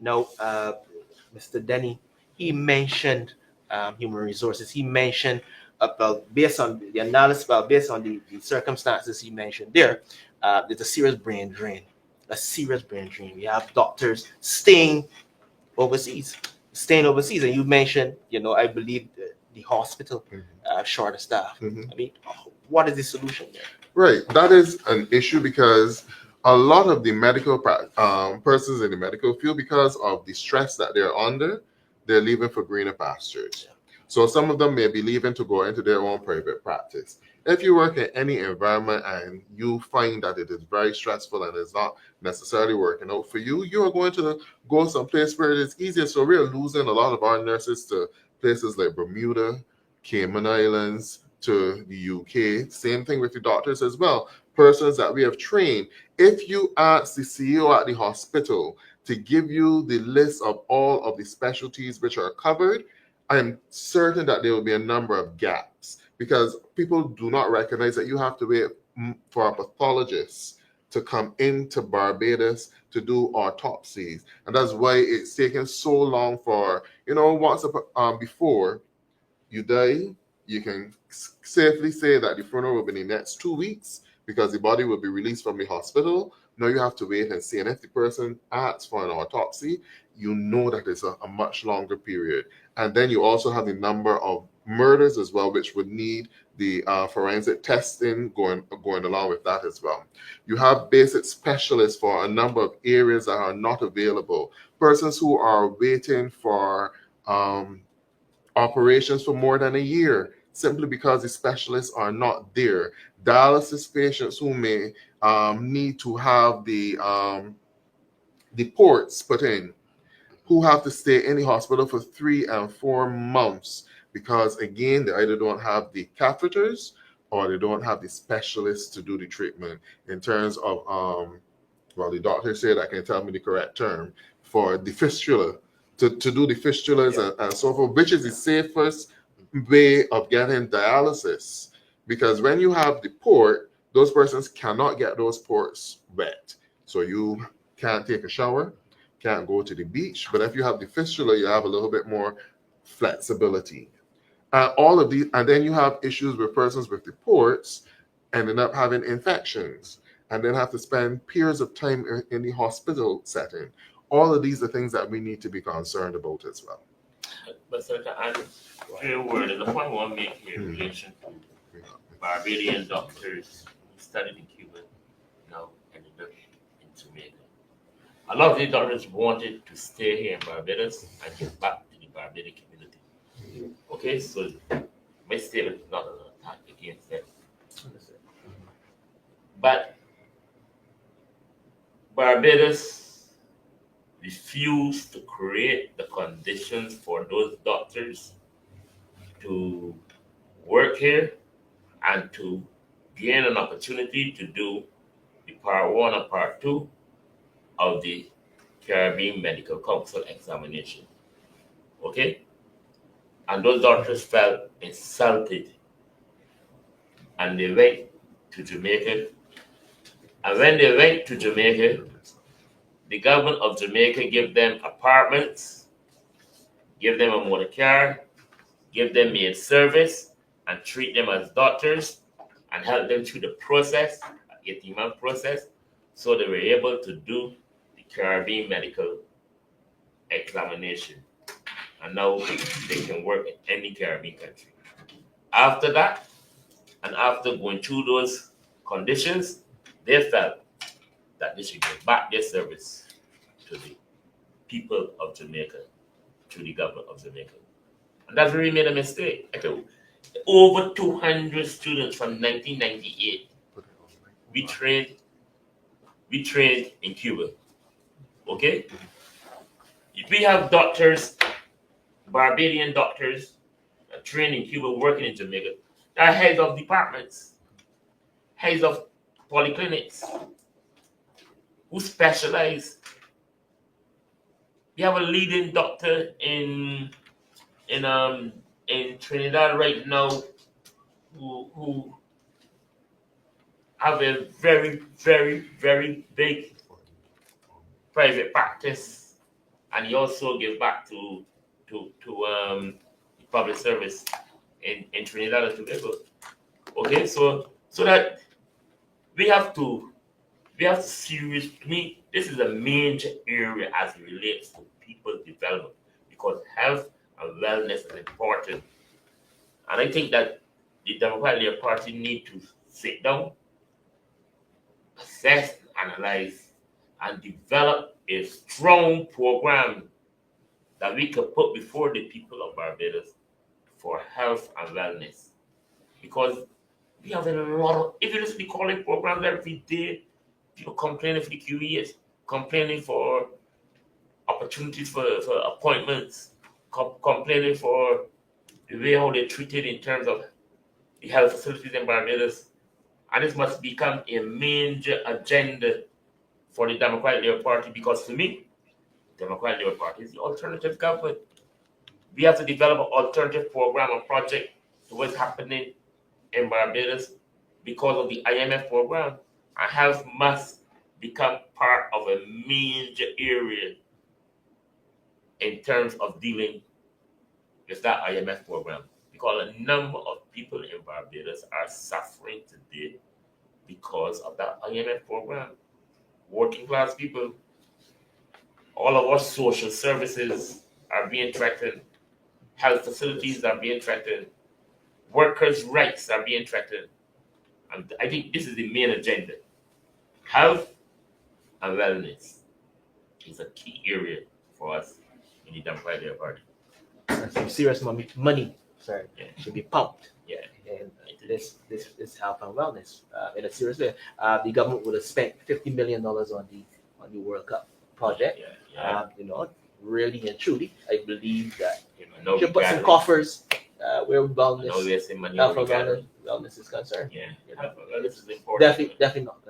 Now, Mr. Denny, he mentioned human resources. He mentioned about based on the analysis, based on the circumstances he mentioned there, there's a serious brain drain. A serious brain drain. We have doctors overseas, staying overseas, and you mentioned, I believe the hospital short of staff. I mean, what is the solution there? Right, that is an issue because a lot of the medical persons in the medical field, because of the stress that they're under, they're leaving for greener pastures. So some of them may be leaving to go into their own private practice. If you work in any environment and you find that it is very stressful and it's not necessarily working out for you, you are going to go someplace where it is easier. So we're losing a lot of our nurses to places like Bermuda, Cayman Islands, to the UK. Same thing with the doctors as well. Persons that we have trained. If you ask the CEO at the hospital to give you the list of all of the specialties which are covered, I'm certain that there will be a number of gaps because people do not recognize that you have to wait for a pathologist to come into Barbados to do autopsies. And that's why it's taken so long for, once before you die, you can safely say that the funeral will be in the next 2 weeks because the body will be released from the hospital. Now you have to wait and see. And if the person asks for an autopsy, you know that it's a much longer period. And then you also have the number of murders as well, which would need the forensic testing going along with that as well. You have basic specialists for a number of areas that are not available. Persons who are waiting for operations for more than a year simply because the specialists are not there. Dialysis patients who may need to have the ports put in, who have to stay in the hospital for 3 and 4 months because, again, they either don't have the catheters or they don't have the specialists to do the treatment in terms of, the doctor said I can tell me the correct term, for the fistula, to do the fistulas and so forth, which is the safest way of getting dialysis. Because when you have the port, those persons cannot get those ports wet. So you can't take a shower, can't go to the beach. But if you have the fistula, you have a little bit more flexibility. All of these, and then you have issues with persons with the ports ending up having infections and then have to spend periods of time in the hospital setting. All of these are things that we need to be concerned about as well. But sir, to add a word, the point I want to make here in relation to Barbadian doctors who studied in Cuba now ended up in Jamaica. A lot of these doctors wanted to stay here in Barbados and get back to the Barbadian community. Okay, so my statement is not an attack against them. But Barbados refused to create the conditions for those doctors to work here and to gain an opportunity to do the part 1 and part 2 of the Caribbean Medical Council examination. Okay? And those doctors felt insulted and they went to Jamaica. And when they went to Jamaica, the government of Jamaica gave them apartments, give them a motor car, give them maid service, and treat them as doctors and help them through the process, 18-month process, so they were able to do the Caribbean medical examination. And now they can work in any Caribbean country. After that, and after going through those conditions, they felt that they should give back their service to the people of Jamaica, to the government of Jamaica. And that's where we made a mistake. Over 200 students from 1998, we trained in Cuba. Okay? If we have doctors, Barbadian doctors, trained in Cuba, working in Jamaica, they are heads of departments, heads of polyclinics, who specialize. We have a leading doctor in Trinidad right now who have a very, very, very big private practice and he also gave back to public service in Trinidad and Tobago. Okay, so that we have to seriously, this is a major area as it relates to people's development, because health and wellness is important. And I think that the Democratic Party need to sit down, assess, analyze, and develop a strong program that we can put before the people of Barbados for health and wellness. Because we have a lot of, if you just be calling programs every day, people complaining for the QEs, complaining for opportunities for appointments, complaining for the way how they're treated in terms of the health facilities in Barbados. And this must become a major agenda for the Democratic Labour Party, because to me, the Democratic Labour Party is the alternative government. We have to develop an alternative program and project to what's happening in Barbados because of the IMF program. And health must become part of a major area in terms of dealing with that IMF program. Because a number of people in Barbados are suffering today because of that IMF program. Working class people, all of our social services are being threatened, health facilities are being threatened, workers' rights are being threatened. And I think this is the main agenda. Health and wellness is a key area for us in the Democratic Labour Party. And some serious money Yeah. should be pumped. Yeah. And this health and wellness in a serious way. The government would have spent $50 million on the World Cup project. Really and truly, I believe that No, you should put some coffers where No, wellness, we're saying money. health and wellness is concerned. Yeah, health and wellness is important. Definitely not